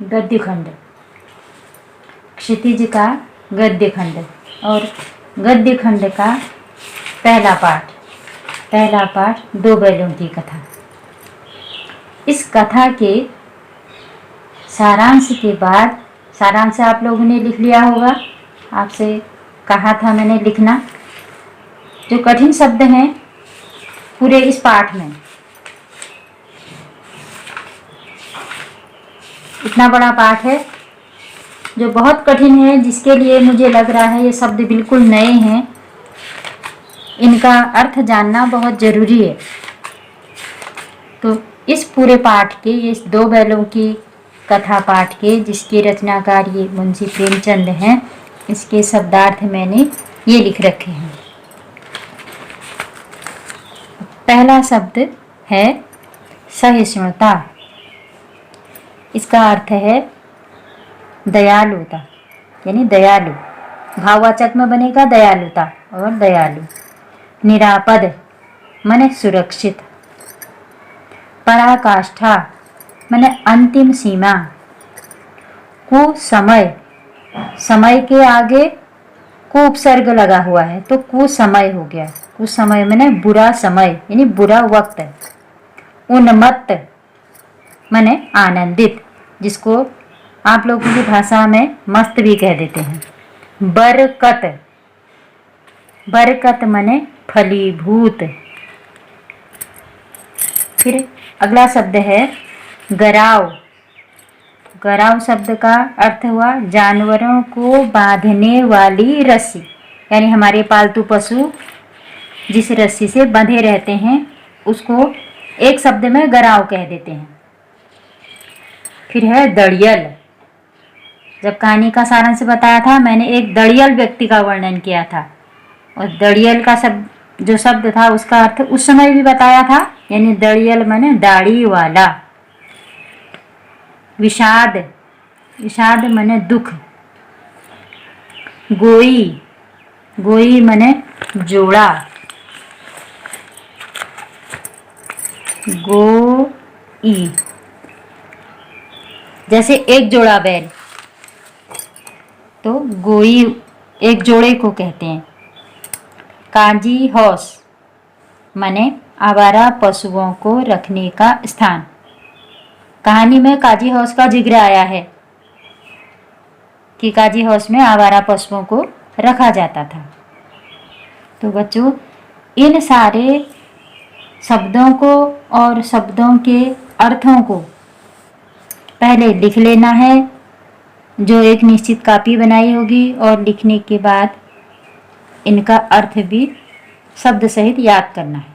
गद्य खंड, क्षितिज का गद्य खंड। और गद्य खंड का पहला पाठ 2 बैलों की कथा। इस कथा के सारांश के बाद, सारांश आप लोगों ने लिख लिया होगा, आपसे कहा था मैंने लिखना। जो कठिन शब्द हैं पूरे इस पाठ में, इतना बड़ा पाठ है जो बहुत कठिन है, जिसके लिए मुझे लग रहा है ये शब्द बिल्कुल नए हैं, इनका अर्थ जानना बहुत ज़रूरी है। तो इस पूरे पाठ के, इस 2 बैलों की कथा पाठ के, जिसके रचनाकार ये मुंशी प्रेमचंद हैं, इसके शब्दार्थ मैंने ये लिख रखे हैं। पहला शब्द है सहिष्णुता। इसका अर्थ है दयालुता, यानी दयालु। भाववाचक में बनेगा दयालुता और दयालु। निरापद माने सुरक्षित। पराकाष्ठा माने अंतिम सीमा। कुसमय, समय के आगे कु उपसर्ग लगा हुआ है तो कुसमय हो गया। कुसमय माने बुरा समय, यानी बुरा वक्त। उन्मत्त माने आनंदित, जिसको आप लोगों की भाषा में मस्त भी कह देते हैं। बरकत, बरकत माने फलीभूत। फिर अगला शब्द है गराव। गराव शब्द का अर्थ हुआ जानवरों को बांधने वाली रस्सी, यानी हमारे पालतू पशु जिस रस्सी से बंधे रहते हैं उसको एक शब्द में गराव कह देते हैं। फिर है दड़ियल। जब कहानी का सारांश बताया था, मैंने एक दड़ियल व्यक्ति का वर्णन किया था, और दड़ियल का जो शब्द था उसका अर्थ उस समय भी बताया था, यानी दड़ियल माने दाढ़ी वाला। विषाद, विषाद माने दुख। गोई, गोई माने जोड़ा। गोई जैसे एक जोड़ा बैल, तो गोई एक जोड़े को कहते हैं। काजी हौस माने आवारा पशुओं को रखने का स्थान। कहानी में काजी हौस का जिक्र आया है कि काजी हौस में आवारा पशुओं को रखा जाता था। तो बच्चों, इन सारे शब्दों को और शब्दों के अर्थों को पहले लिख लेना है, जो एक निश्चित कॉपी बनाई होगी, और लिखने के बाद इनका अर्थ भी शब्द सहित याद करना है।